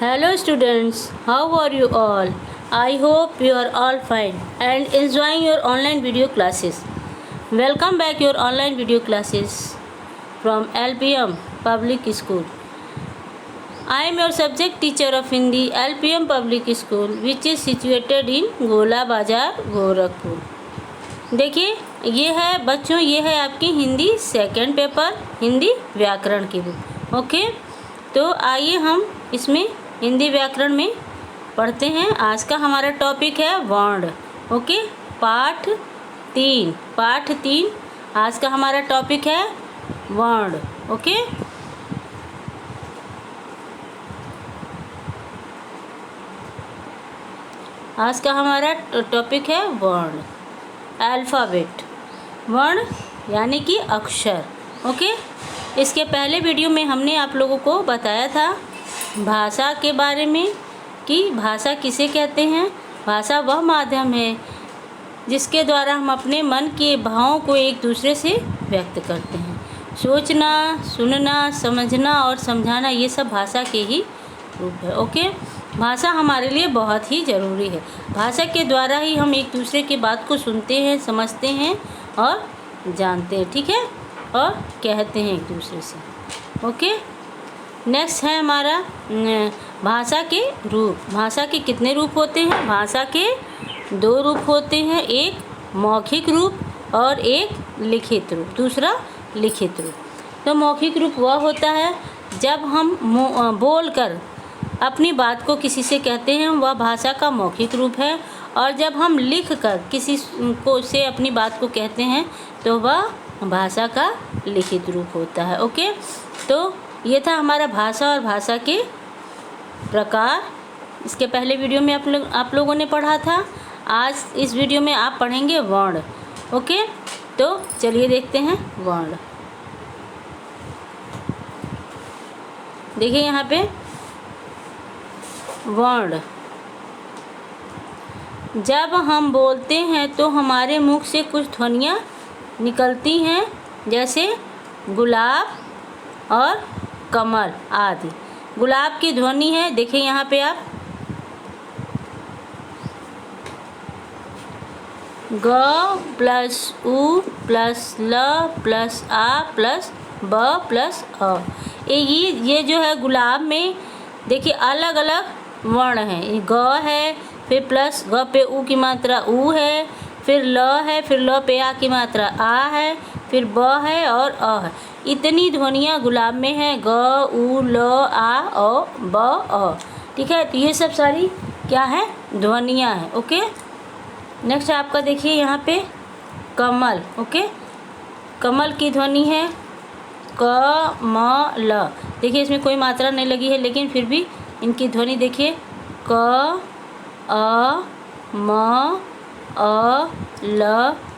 Hello students, how are you all? I hope you are all fine and enjoying your online video classes. Welcome back your online video classes from LPM Public School. I am your subject teacher of Hindi LPM Public School which is situated in गोला बाजार गोरखपुर। देखिए ये है बच्चों, ये है आपकी Hindi second paper Hindi व्याकरण की बुक। ओके, तो आइए हम इसमें हिंदी व्याकरण में पढ़ते हैं। आज का हमारा टॉपिक है वर्ण। ओके, पाठ तीन आज का हमारा टॉपिक है वर्ण। ओके, आज का हमारा टॉपिक है वर्ण, अल्फ़ाबेट। वर्ण यानी कि अक्षर। ओके, इसके पहले वीडियो में हमने आप लोगों को बताया था भाषा के बारे में कि भाषा किसे कहते हैं। भाषा वह माध्यम है जिसके द्वारा हम अपने मन के भावों को एक दूसरे से व्यक्त करते हैं। सोचना, सुनना, समझना और समझाना ये सब भाषा के ही रूप है। ओके, भाषा हमारे लिए बहुत ही ज़रूरी है। भाषा के द्वारा ही हम एक दूसरे की बात को सुनते हैं, समझते हैं और जानते हैं। ठीक है, और कहते हैं एक दूसरे से। ओके, नेक्स्ट है हमारा भाषा के रूप। भाषा के कितने रूप होते हैं? भाषा के 2 रूप होते हैं, एक मौखिक रूप और एक लिखित रूप, दूसरा लिखित रूप। तो मौखिक रूप वह होता है जब हम बोलकर अपनी बात को किसी से कहते हैं, वह भाषा का मौखिक रूप है। और जब हम लिख कर किसी को से अपनी बात को कहते हैं तो वह भाषा का लिखित रूप होता है। ओके, तो ये था हमारा भाषा और भाषा के प्रकार। इसके पहले वीडियो में आप लोगों ने पढ़ा था। आज इस वीडियो में आप पढ़ेंगे वर्ण। ओके, तो चलिए देखते हैं वर्ण। देखिए यहाँ पे वर्ण, जब हम बोलते हैं तो हमारे मुख से कुछ ध्वनियाँ निकलती हैं, जैसे गुलाब और कमल आदि। गुलाब की ध्वनि है, देखिए यहाँ पे आप ग प्लस उ प्लस ल प्लस आ प्लस ब प्लस अ। ये जो है गुलाब में देखिए अलग अलग वर्ण हैं। ग है, फिर प्लस ग पे उ की मात्रा उ है, फिर ल है, फिर ल पे आ की मात्रा आ है, फिर ब है और अ है। इतनी ध्वनियाँ गुलाब में है, ग उ ल आ अ ब अ। ठीक है, तो ये सब सारी क्या है? ध्वनियाँ हैं। ओके, नेक्स्ट आपका देखिए यहाँ पे कमल। ओके, कमल की ध्वनि है क म ल। देखिए इसमें कोई मात्रा नहीं लगी है, लेकिन फिर भी इनकी ध्वनि देखिए क अ म अ ल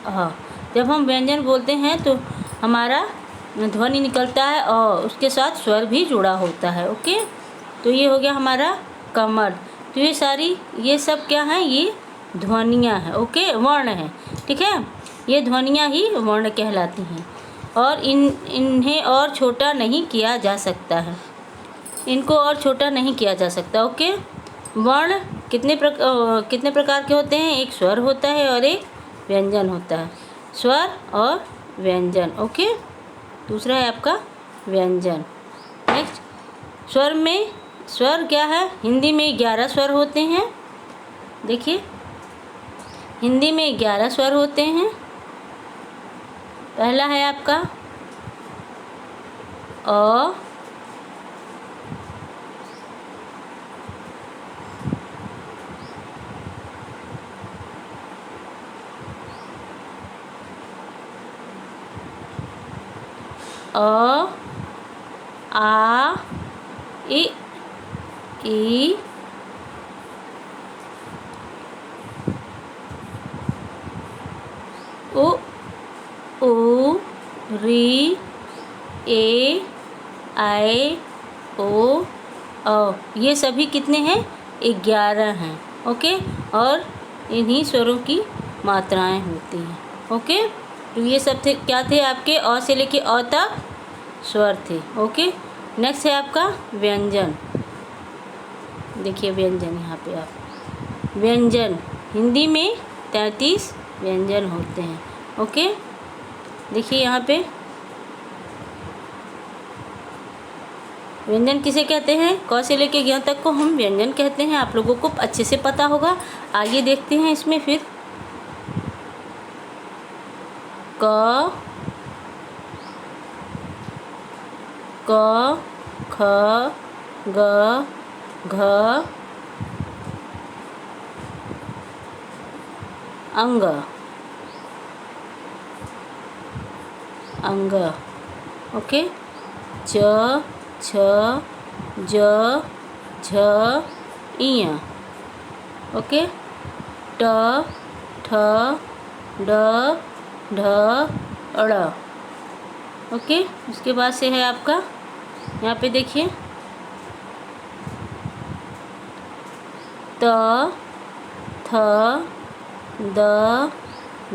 अ। जब हम व्यंजन बोलते हैं तो हमारा ध्वनि निकलता है और उसके साथ स्वर भी जुड़ा होता है। ओके, तो ये हो गया हमारा कमल। तो ये सब क्या हैं? ये ध्वनियाँ हैं। ओके, वर्ण हैं। ठीक है, ये ध्वनियाँ ही वर्ण कहलाती हैं और इन्हें और छोटा नहीं किया जा सकता है। इनको और छोटा नहीं किया जा सकता। ओके, वर्ण कितने प्रकार के होते हैं? एक स्वर होता है और एक व्यंजन होता है। स्वर और व्यंजन। ओके, दूसरा है आपका व्यंजन। नेक्स्ट, स्वर क्या है? हिंदी में 11 स्वर होते हैं। देखिए हिंदी में 11 स्वर होते हैं। पहला है आपका अ, आ, इ, ई, उ, ऊ, री, ए, आई, ओ, औ। ये सभी कितने हैं? 11 हैं। ओके, और इन्हीं स्वरों की मात्राएं होती हैं। ओके, तो ये सब थे क्या थे? आपके अ से लेके अ तक स्वर थे। ओके, नेक्स्ट है आपका व्यंजन। देखिए व्यंजन, यहाँ पे आप व्यंजन, हिंदी में 33 व्यंजन होते हैं। ओके, देखिए यहाँ पे व्यंजन किसे कहते हैं, क से लेके ज्ञ तक को हम व्यंजन कहते हैं। आप लोगों को अच्छे से पता होगा। आइए देखते हैं इसमें फिर। क ख ग घ अंग अंग। ओके, च छ ज झ इय। ओके, ट ठ ड ढ ड़। ओके, उसके बाद से है आपका, यहाँ पे देखिए त थ द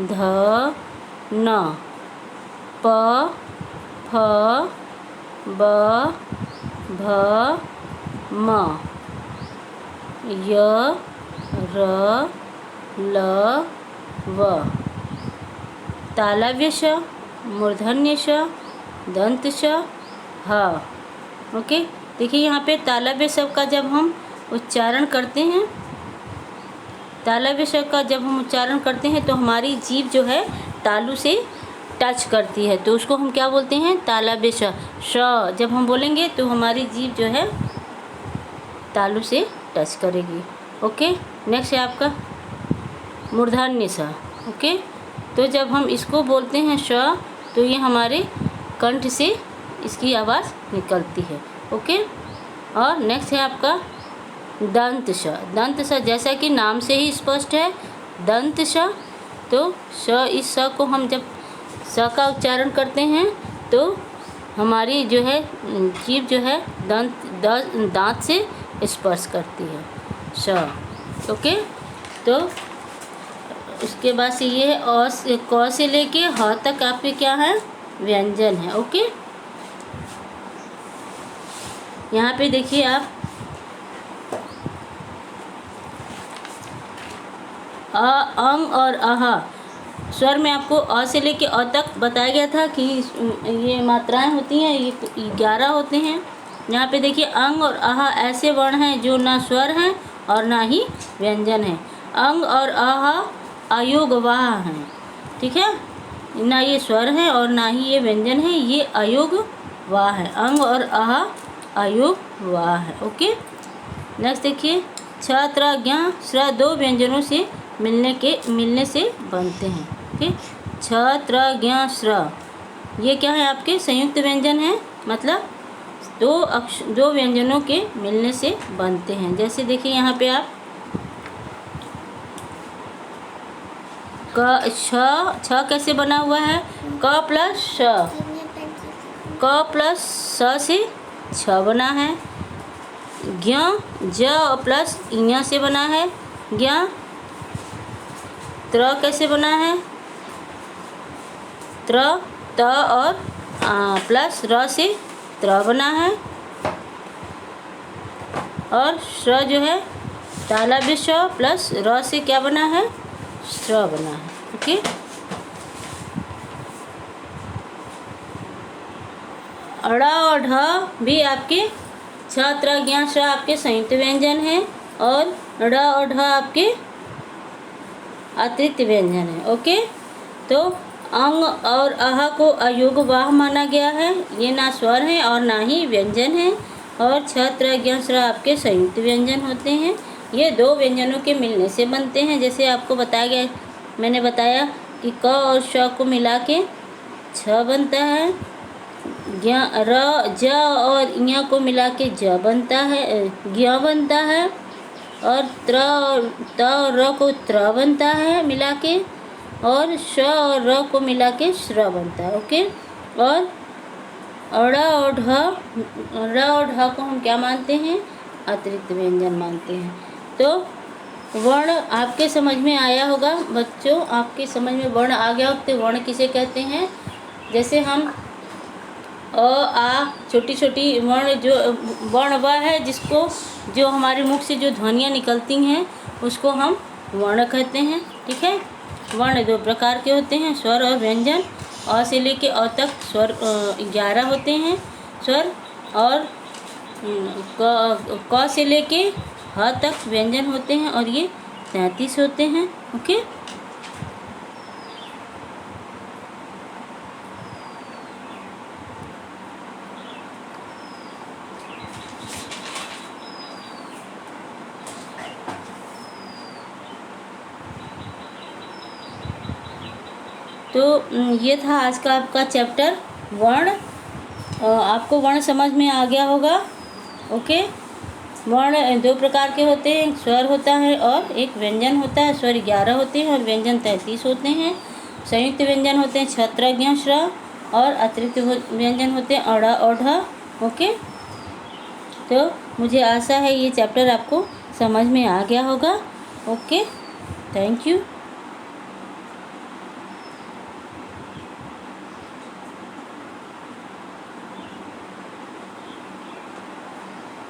ध न प फ ब भ म य र ल व। तालव्य श, मूर्धन्य श, दंत श, ह। ओके, देखिए यहाँ पे तालव्य शब्द का जब हम उच्चारण करते हैं, तालव्य शब्द का जब हम उच्चारण करते हैं तो हमारी जीभ जो है तालु से टच करती है, तो उसको हम क्या बोलते हैं, तालव्य श। श जब हम बोलेंगे तो हमारी जीभ जो है तालु से टच करेगी। ओके, नेक्स्ट है आपका मूर्धन्य स। ओके, तो जब हम इसको बोलते हैं श, तो ये हमारे कंठ से इसकी आवाज़ निकलती है। ओके, और नेक्स्ट है आपका दंत श। दंत श जैसा कि नाम से ही स्पष्ट है, दंत श। तो श, इस श को हम जब स का उच्चारण करते हैं तो हमारी जो है जीभ जो है दांत से स्पर्श करती है, श। ओके, तो उसके बाद से ये है क से लेके ह तक आपके क्या है, व्यंजन है। ओके, यहाँ पे देखिए आप अंग और अह स्वर में आपको अ से लेके अ तक बताया गया था कि ये मात्राएं होती हैं, ये 11 होते हैं। यहाँ पे देखिए अंग और अह ऐसे वर्ण हैं जो ना स्वर हैं और ना ही व्यंजन हैं। अंग और अह अयोगवाह हैं, ठीक है, ना ये स्वर है और ना ही ये व्यंजन है, ये अयोगवाह है। अंग और अह अयोगवाह है। ओके, नेक्स्ट देखिए छ त्र ज्ञ स्र दो व्यंजनों से मिलने से बनते हैं। ओके, छ त्र ज्ञ स्र ये क्या है, आपके संयुक्त व्यंजन हैं, मतलब दो व्यंजनों के मिलने से बनते हैं। जैसे देखिए यहाँ पे आप क छ कैसे बना हुआ है, क प्लस श, क प्लस स से छ बना है। ज्ञ ज प्लस इञ से बना है, ज्ञ। त्र कैसे बना है, त्र त और प्लस र से त्र बना है। और श्र जो है तालव्य श प्लस र से क्या बना है, श्र बना है। ओके, अड़ा और ढ भी आपके छ त्र ज्ञ श्र आपके संयुक्त व्यंजन हैं और ड़ और ढ आपके अतिरिक्त व्यंजन है। ओके, तो अंग और अह को अयोगवाह माना गया है, ये ना स्वर हैं और ना ही व्यंजन हैं। और छ त्र ज्ञ श्र आपके संयुक्त व्यंजन होते हैं, ये दो व्यंजनों के मिलने से बनते हैं। जैसे आपको बताया गया, मैंने बताया कि क और श को मिला के छ बनता है, ज्ञ र ज और इञ को मिला के ज बनता है, ज्ञ बनता है। और त्र और त और र को त्र बनता है मिला के, और श और र को मिला के श्र बनता है। ओके, और ड़ और ढ को हम क्या मानते हैं, अतिरिक्त व्यंजन मानते हैं। तो वर्ण आपके समझ में आया होगा बच्चों, आपके समझ में वर्ण आ गया हो तो वर्ण किसे कहते हैं। जैसे हम अ आ छोटी छोटी वर्ण, जो वर्ण वह है जिसको जो हमारे मुख से जो ध्वनियाँ निकलती हैं उसको हम वर्ण कहते हैं। ठीक है, वर्ण 2 प्रकार के होते हैं, स्वर और व्यंजन। अ से लेके अ तक स्वर 11 होते हैं स्वर, और क से लेके ह तक व्यंजन होते हैं और ये 33 होते हैं। ओके, तो ये था आज का आपका चैप्टर वर्ण। आपको वर्ण समझ में आ गया होगा। ओके, वर्ण 2 प्रकार के होते हैं, एक स्वर होता है और एक व्यंजन होता है। स्वर 11 होते हैं और व्यंजन 33 होते हैं। संयुक्त व्यंजन होते हैं छत्र ज्ञ श्र, और अतिरिक्त व्यंजन होते हैं अड़ औढ़। ओके, तो मुझे आशा है ये चैप्टर आपको समझ में आ गया होगा। Okay, thank you.